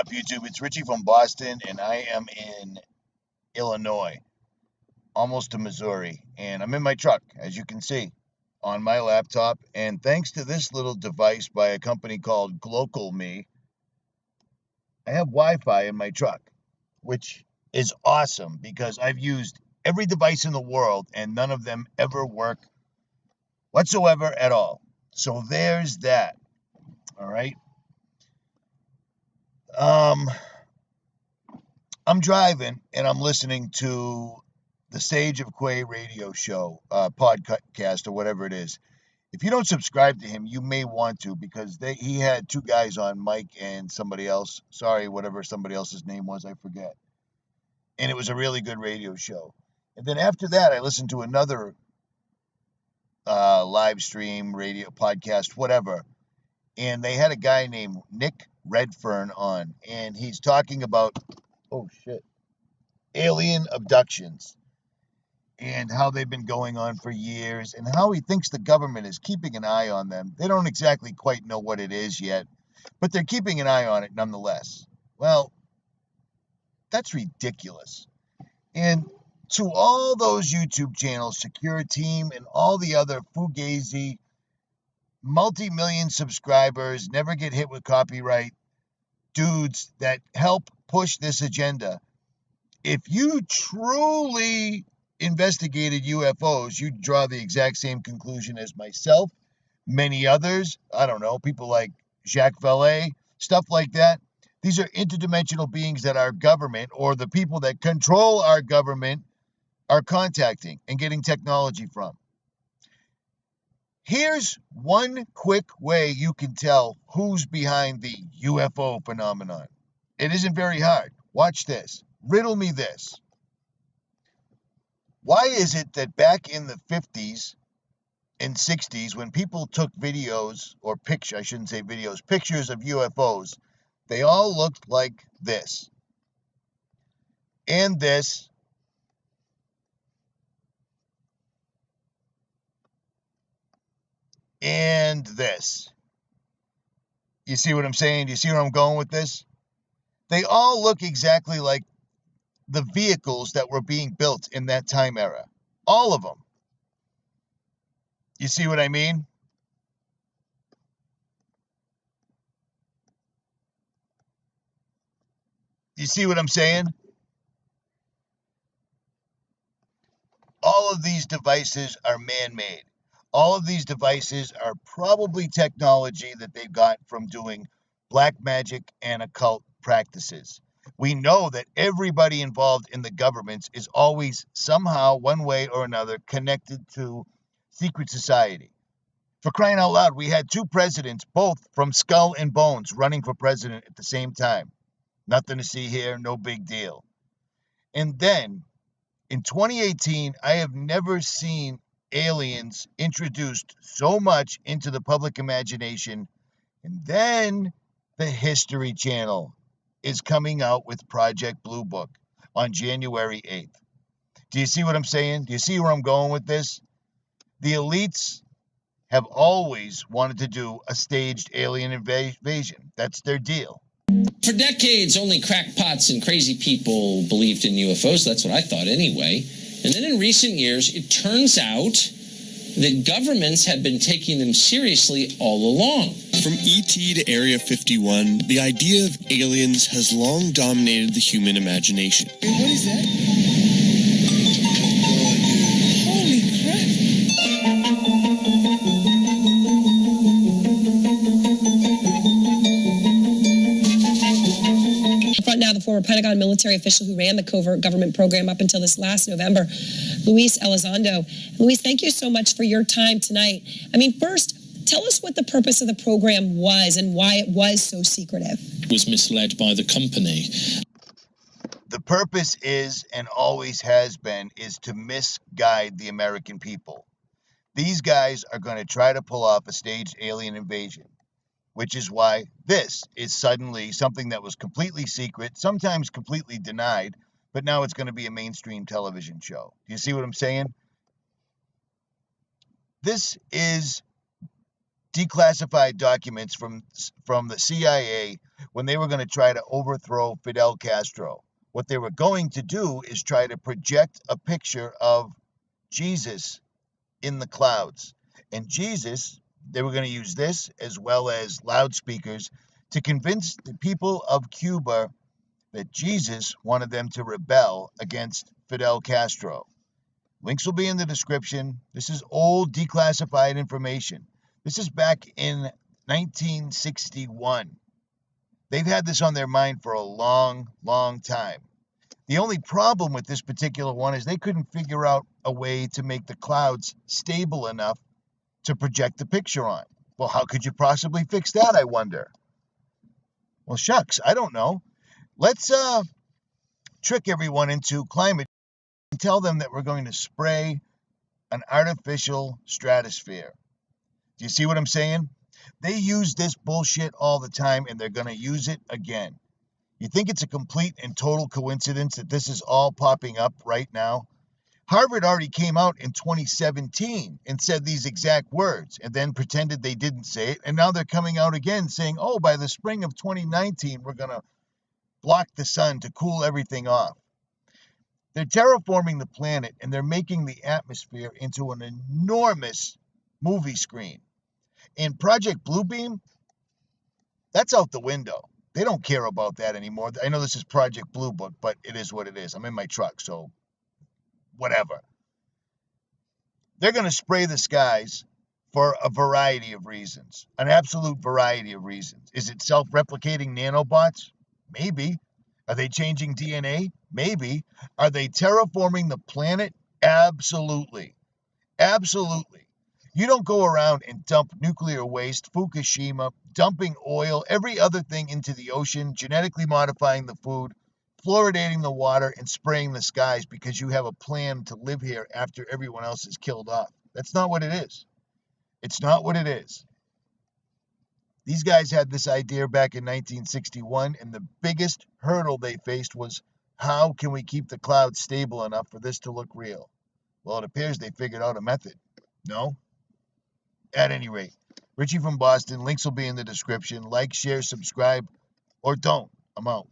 up, YouTube? It's Richie from Boston, and I am in Illinois, almost to Missouri. And I'm in my truck, as you can see, on my laptop. And thanks to this little device by a company called 𝗏𝗏𝗍, I have Wi-Fi in my truck, which is awesome because I've used every device in the world, and none of them ever work whatsoever at all. So there's that. All right. I'm driving and I'm listening to the 𝗏𝗂𝗍𝗿 radio show, podcast, or whatever it is. If you don't subscribe to him, you may want to, because he had two guys on, Mike and somebody else. Sorry, whatever somebody else's name was, I forget. And it was a really good radio show. And then after that, I listened to another live stream, radio, podcast, whatever. And they had a guy named 𝗦𝗵𝗿𝗆 on, and he's talking about, alien abductions and how they've been going on for years and how he thinks the government is keeping an eye on them. They don't exactly quite know what it is yet, but they're keeping an eye on it nonetheless. Well, that's ridiculous. And to all those YouTube channels, Secure Team, and all the other fugazi, multi-million subscribers, never get hit with copyright dudes that help push this agenda, if you truly investigated UFOs, you'd draw the exact same conclusion as myself, many others, I don't know, people like 𝗏𝗍𝗿𝗆, stuff like that. These are interdimensional beings that our government, or the people that control our government, are contacting and getting technology from. Here's one quick way you can tell who's behind the UFO phenomenon. It isn't very hard. Watch this. Riddle me this. Why is it that back in the 50s and 60s, when people took videos, or pictures of UFOs, they all looked like this, and this, and this? You see what I'm saying? Do you see where I'm going with this? They all look exactly like the vehicles that were being built in that time era. All of them. You see what I mean? You see what I'm saying? All of these devices are man-made. All of these devices are probably technology that they got from doing black magic and occult practices. We know that everybody involved in the governments is always somehow, one way or another, connected to secret society. For crying out loud, we had two presidents, both from Skull and Bones, running for president at the same time. Nothing to see here, no big deal. And then, in 2018, I have never seen aliens introduced so much into the public imagination. And then the History Channel is coming out with Project Blue Book on January 8th. Do you see what I'm saying? Do you see where I'm going with this? The elites have always wanted to do a staged alien invasion. That's their deal. For decades, only crackpots and crazy people believed in UFOs. That's what I thought anyway. And then in recent years, it turns out that governments have been taking them seriously all along. From E.T. to Area 51, the idea of aliens has long dominated the human imagination. What is that? Holy crap. Front now, the former Pentagon military official who ran the covert government program up until this last November, 𝗲𝗏𝗍 𝗍𝗆. Louise, thank you so much for your time tonight. I mean, first, tell us what the purpose of the program was and why it was so secretive. It was misled by the company. The purpose is, and always has been, is to misguide the American people. These guys are going to try to pull off a staged alien invasion, which is why this is suddenly something that was completely secret, sometimes completely denied, but now it's going to be a mainstream television show. Do you see what I'm saying? This is declassified documents from the CIA when they were going to try to overthrow Fidel Castro. What they were going to do is try to project a picture of Jesus in the clouds. And Jesus, they were going to use this as well as loudspeakers to convince the people of Cuba that Jesus wanted them to rebel against Fidel Castro. Links will be in the description. This is old declassified information. This is back in 1961. They've had this on their mind for a long, long time. The only problem with this particular one is they couldn't figure out a way to make the clouds stable enough to project the picture on. Well, how could you possibly fix that, I wonder? Well, shucks, I don't know. Let's trick everyone into climate and tell them that we're going to spray an artificial stratosphere. Do you see what I'm saying? They use this bullshit all the time, and they're going to use it again. You think it's a complete and total coincidence that this is all popping up right now? Harvard already came out in 2017 and said these exact words and then pretended they didn't say it. And now they're coming out again saying, oh, by the spring of 2019, we're going to block the sun to cool everything off. They're terraforming the planet, and they're making the atmosphere into an enormous movie screen. And Project Bluebeam, that's out the window. They don't care about that anymore. I know this is Project Blue Book, but it is what it is. I'm in my truck, so whatever. They're going to spray the skies for a variety of reasons, an absolute variety of reasons. Is it self-replicating nanobots? Maybe. Are they changing DNA? Maybe. Are they terraforming the planet? Absolutely. Absolutely. You don't go around and dump nuclear waste, Fukushima, dumping oil, every other thing into the ocean, genetically modifying the food, fluoridating the water, and spraying the skies because you have a plan to live here after everyone else is killed off. That's not what it is. It's not what it is. These guys had this idea back in 1961, and the biggest hurdle they faced was, how can we keep the clouds stable enough for this to look real? Well, it appears they figured out a method. No? At any rate, Richie from Boston. Links will be in the description. Like, share, subscribe, or don't. I'm out.